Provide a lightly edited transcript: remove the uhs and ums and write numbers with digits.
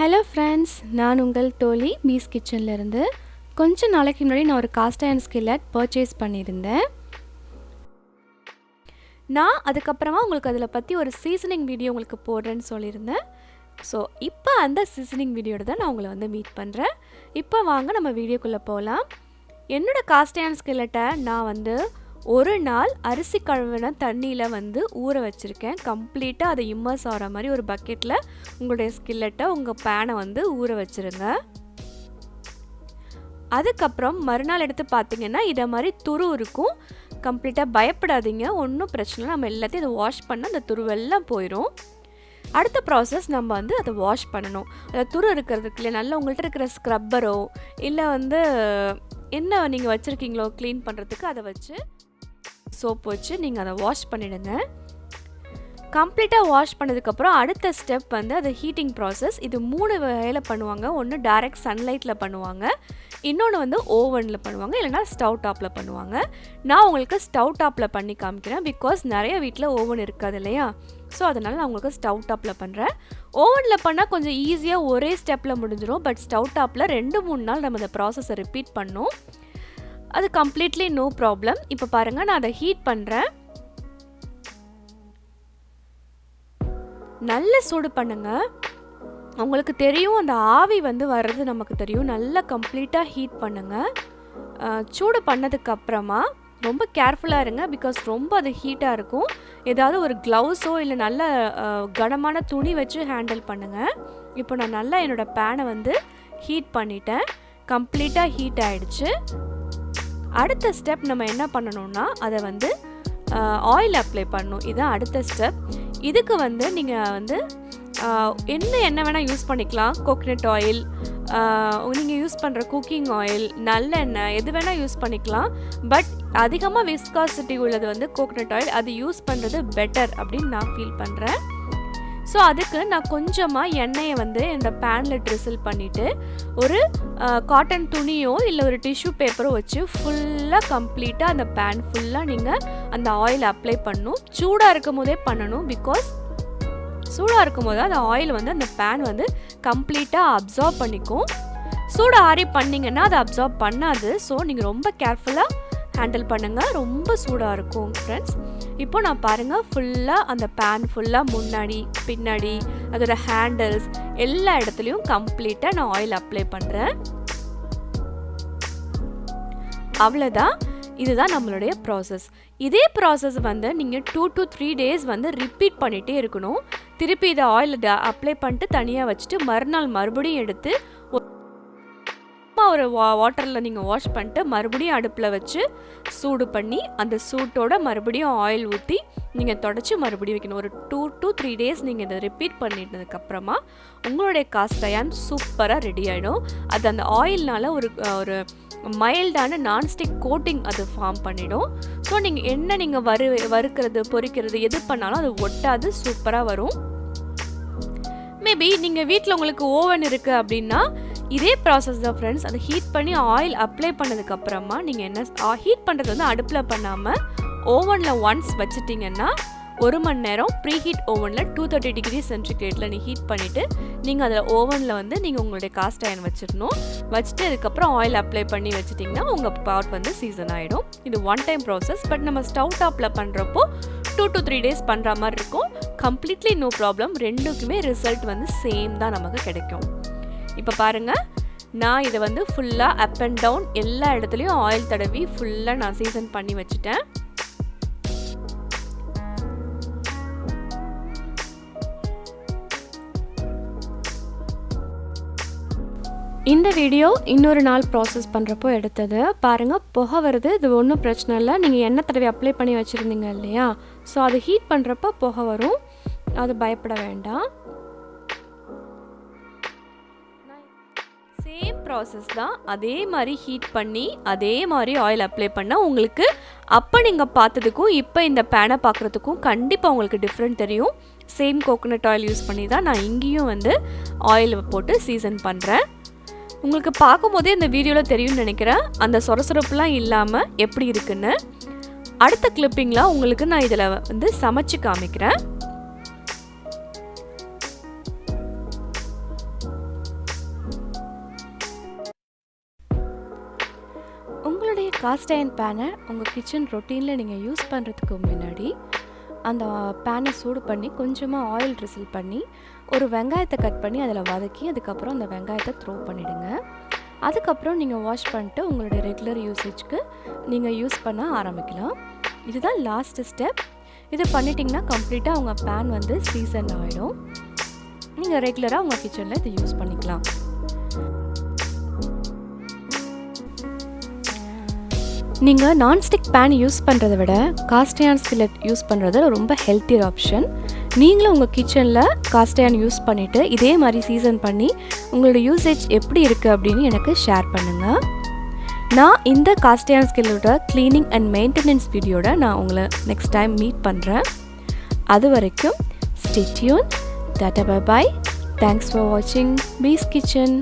Hello friends, நான் உங்கள் தோழி மீஸ் கிச்சன்லேருந்து. கொஞ்சம் நாளைக்கு முன்னாடி நான் ஒரு காஸ்ட் அயர்ன் ஸ்கில்லட் பர்ச்சேஸ் பண்ணியிருந்தேன். நான் அதுக்கப்புறமா உங்களுக்கு அதில் பற்றி ஒரு சீசனிங் வீடியோ உங்களுக்கு போடுறேன்னு சொல்லியிருந்தேன். ஸோ இப்போ அந்த சீசனிங் வீடியோட தான் நான் உங்களை மீட் பண்ணுறேன். இப்போ வாங்க நம்ம வீடியோக்குள்ளே போகலாம். என்னோடய காஸ்ட் அயர்ன் ஸ்கில்லட்டை நான் ஒரு நாள் அரிசி கழுவின தண்ணியில் ஊற வச்சுருக்கேன். கம்ப்ளீட்டாக அதை இம்மர்ஸ் ஆகிற மாதிரி ஒரு பக்கெட்டில் உங்களுடைய ஸ்கில்லட்டை உங்கள் பேனை ஊற வச்சுருங்க. அதுக்கப்புறம் மறுநாள் எடுத்து பார்த்தீங்கன்னா இதை மாதிரி துரு இருக்கும். கம்ப்ளீட்டாக பயப்படாதீங்க, ஒன்றும் பிரச்சனை இல்லை. நம்ம எல்லாத்தையும் அதை வாஷ் பண்ண அந்த துருவெல்லாம் போயிடும். அடுத்த ப்ராசஸ் நம்ம அதை வாஷ் பண்ணணும். அதில் துரு இருக்கிறதுக்கு இல்லையா, நல்லா உங்கள்கிட்ட இருக்கிற ஸ்க்ரப்பரோ இல்லை என்ன நீங்கள் வச்சுருக்கீங்களோ க்ளீன் பண்ணுறதுக்கு அதை வச்சு சோப்பு வச்சு நீங்கள் அதை வாஷ் பண்ணிவிடுங்க. கம்ப்ளீட்டாக வாஷ் பண்ணதுக்கப்புறம் அடுத்த ஸ்டெப் அது ஹீட்டிங் ப்ராசஸ். இது 3 வகையில் பண்ணுவாங்க. ஒன்று டைரக்ட் சன்லைட்டில் பண்ணுவாங்க, இன்னொன்று ஓவனில் பண்ணுவாங்க, இல்லைனா ஸ்டவ் டாப்பில் பண்ணுவாங்க. நான் உங்களுக்கு ஸ்டவ் டாப்பில் பண்ணி காமிக்கிறேன். பிகாஸ் நிறைய வீட்டில் ஓவன் இருக்காது இல்லையா, ஸோ அதனால் நான் உங்களுக்கு ஸ்டவ் டாப்பில் பண்ணுறேன். ஓவனில் பண்ணால் கொஞ்சம் ஈஸியாக ஒரே ஸ்டெப்பில் முடிஞ்சிடும். பட் ஸ்டவ் டாப்பில் 2-3 நாள் நம்ம அந்த ப்ராசஸை ரிப்பீட் பண்ணோம். அது கம்ப்ளீட்லி நோ ப்ராப்ளம். இப்போ பாருங்கள், நான் அதை ஹீட் பண்ணுறேன். நல்ல சூடு பண்ணுங்க. உங்களுக்கு தெரியும் அந்த ஆவி வர்றது நமக்கு தெரியும். நல்லா கம்ப்ளீட்டாக ஹீட் பண்ணுங்கள். சூடு பண்ணதுக்கப்புறமா ரொம்ப கேர்ஃபுல்லாக இருங்க. பிகாஸ் ரொம்ப அது ஹீட்டாக இருக்கும். ஏதாவது ஒரு க்ளவுஸோ இல்லை நல்ல கனமான துணி வச்சு ஹேண்டில் பண்ணுங்கள். இப்போ நான் நல்லா என்னோடய பேனை ஹீட் பண்ணிட்டேன். கம்ப்ளீட்டாக ஹீட் ஆகிடுச்சு. அடுத்த ஸ்டெப் நம்ம என்ன பண்ணணும்னா அதை ஆயில் அப்ளை பண்ணணும். இதுதான் அடுத்த ஸ்டெப். இதுக்கு நீங்கள் என்ன வேணால் யூஸ் பண்ணிக்கலாம். கோகனட் ஆயில், நீங்கள் யூஸ் பண்ணுற குக்கிங் ஆயில், நல்லெண்ணெய், எது வேணால் யூஸ் பண்ணிக்கலாம். பட் அதிகமாக விஸ்காசிட்டி உள்ளது கோகனட் ஆயில். அது யூஸ் பண்ணுறது பெட்டர் அப்படின்னு நான் ஃபீல் பண்ணுறேன். ஸோ அதுக்கு நான் கொஞ்சமாக எண்ணெயை என்னோட பேனில் ட்ரிசில் பண்ணிவிட்டு ஒரு காட்டன் துணியோ இல்லை ஒரு டிஷ்யூ பேப்பரோ வச்சு ஃபுல்லாக கம்ப்ளீட்டாக அந்த பேன் ஃபுல்லாக நீங்கள் அந்த ஆயில் அப்ளை பண்ணணும். சூடாக இருக்கும் போதே பண்ணணும். பிகாஸ் சூடாக இருக்கும் போது அந்த ஆயில் அந்த பேன் கம்ப்ளீட்டாக அப்சார்ப் பண்ணிக்கும். சூடு ஆறி பண்ணிங்கன்னா அதை அப்சார்ப் பண்ணாது. ஸோ நீங்கள் ரொம்ப கேர்ஃபுல்லாக ஹேண்டில் பண்ணுங்கள். ரொம்ப சூடாக இருக்கும் ஃப்ரெண்ட்ஸ். இப்போ நான் பாருங்கள், ஃபுல்லாக அந்த பேன் ஃபுல்லாக முன்னாடி பின்னாடி அதோட ஹேண்டில்ஸ் எல்லா இடத்துலையும் கம்ப்ளீட்டாக நான் ஆயில் அப்ளை பண்ணுறேன். அவ்வளோதான். இதுதான் நம்மளுடைய ப்ராசஸ். இதே ப்ராசஸ் நீங்கள் 2 to 3 days ரிப்பீட் பண்ணிகிட்டே இருக்கணும். திருப்பி இதை ஆயில் அப்ளை பண்ணிட்டு தனியாக வச்சுட்டு மறுநாள் மறுபடியும் எடுத்து ஒரு வாட்டரில் நீங்கள் வாஷ் பண்ணிட்டு மறுபடியும் அடுப்பில் வச்சு சூடு பண்ணி அந்த சூட்டோட மறுபடியும் ஆயில் ஊற்றி நீங்கள் தொடச்சி மறுபடியும் வைக்கணும். ஒரு 2 to 3 days நீங்கள் இதை ரிப்பீட் பண்ணிட்டதுக்கப்புறமா உங்களுடைய காஸ்ட் அயர்ன் சூப்பராக ரெடி ஆகிடும். அது அந்த ஆயில்னால ஒரு மைல்டான நான்ஸ்டிக் கோட்டிங் அது ஃபார்ம் பண்ணிடும். ஸோ நீங்கள் வறுக்கிறது பொரிக்கிறது எது பண்ணாலும் அது ஒட்டாது, சூப்பராக வரும். மேபி நீங்கள் வீட்டில் உங்களுக்கு ஓவன் இருக்குது அப்படின்னா இதே ப்ராசஸ் தான் ஃப்ரெண்ட்ஸ். அதை ஹீட் பண்ணி ஆயில் அப்ளை பண்ணதுக்கப்புறமா நீங்கள் என்ன ஹீட் பண்ணுறது அடுப்பில் பண்ணாமல் ஓவனில் ஒன்ஸ் வச்சுட்டிங்கன்னா 1 மணி நேரம் ப்ரீஹீட் ஓவனில் 230 degree சென்டிகிரேடில் நீ ஹீட் பண்ணிவிட்டு நீங்கள் அதில் ஓவனில் நீங்கள் உங்களுடைய காஸ்ட் அயர்ன் வச்சிடணும். வச்சுட்டு அதுக்கப்புறம் ஆயில் அப்ளை பண்ணி வச்சுட்டிங்கன்னா உங்கள் பாட் சீசன் ஆகிடும். இது 1 time ப்ராசஸ். பட் நம்ம ஸ்டவ் டாப்பில் பண்ணுறப்போ 2 to 3 days பண்ணுற மாதிரி இருக்கும். Completely no problem. ரெண்டுக்குமே ரிசல்ட் சேம் தான் நமக்கு கிடைக்கும். இப்போ பாருங்கள், நான் இதை ஃபுல்லாக அப் அண்ட் டவுன் எல்லா இடத்துலையும் ஆயில் தடவி ஃபுல்லாக நான் சீசன் பண்ணி வச்சுட்டேன். இந்த வீடியோ இன்னொரு நாள் ப்ராசஸ் பண்ணுறப்போ எடுத்தது. பாருங்கள், புகை வருது. இது ஒன்றும் பிரச்சனை இல்லை. நீங்கள் எண்ணெய் தடவி அப்ளை பண்ணி வச்சுருந்தீங்க இல்லையா, ஸோ அது ஹீட் பண்ணுறப்போ புகை வரும். அது பயப்பட வேண்டாம். சேம் ப்ராசஸ் தான். அதே மாதிரி ஹீட் பண்ணி அதே மாதிரி ஆயில் அப்ளை பண்ணால் உங்களுக்கு அப்போ நீங்கள் பார்த்ததுக்கும் இப்போ இந்த பேனை பார்க்குறதுக்கும் கண்டிப்பாக உங்களுக்கு டிஃப்ரெண்ட் தெரியும். சேம் கோகனட் ஆயில் யூஸ் பண்ணி தான் நான் இங்கேயும் ஆயில் போட்டு சீசன் பண்ணுறேன். உங்களுக்கு பார்க்கும்போதே இந்த வீடியோவில் தெரியும்னு நினைக்கிறேன் அந்த சொரசொரப்புலாம் இல்லாமல் எப்படி இருக்குன்னு. அடுத்த கிளிப்பிங்கில் உங்களுக்கு நான் இதில் சமைச்சு காமிக்கிறேன். காஸ்ட் அயர்ன் பேனை உங்கள் கிச்சன் ரொட்டீனில் நீங்கள் யூஸ் பண்ணுறதுக்கு முன்னாடி அந்த பேனை சூடு பண்ணி கொஞ்சமாக ஆயில் ட்ரிசில் பண்ணி ஒரு வெங்காயத்தை கட் பண்ணி அதில் வதக்கி அதுக்கப்புறம் அந்த வெங்காயத்தை த்ரோ பண்ணிவிடுங்க. அதுக்கப்புறம் நீங்கள் வாஷ் பண்ணிட்டு உங்களுடைய ரெகுலர் யூசேஜ்க்கு நீங்கள் யூஸ் பண்ண ஆரம்பிக்கலாம். இதுதான் லாஸ்ட் ஸ்டெப். இது பண்ணிட்டிங்கன்னா கம்ப்ளீட்டாக உங்கள் பேன் வந்து சீசன் ஆகிடும். நீங்கள் ரெகுலராக உங்கள் கிச்சனில் இதை யூஸ் பண்ணிக்கலாம். நீங்கள் நான்ஸ்டிக் பேன் யூஸ் பண்ணுறதை விட காஸ்ட் அயர்ன் ஸ்கில்லெட் யூஸ் பண்ணுறது ரொம்ப ஹெல்த்தியர் ஆப்ஷன். நீங்களும் உங்கள் கிச்சனில் காஸ்ட் அயர்ன் யூஸ் பண்ணிவிட்டு இதே மாதிரி சீசன் பண்ணி உங்களோட யூசேஜ் எப்படி இருக்குது அப்படின்னு எனக்கு ஷேர் பண்ணுங்கள். நான் இந்த காஸ்ட் அயர்ன் ஸ்கில்லோட க்ளீனிங் அண்ட் மெயின்டெனன்ஸ் வீடியோட நான் உங்களை நெக்ஸ்ட் டைம் மீட் பண்ணுறேன். அது வரைக்கும் stay tune. Tata bye bye. Thanks for வாட்சிங் பீஸ் கிச்சன்.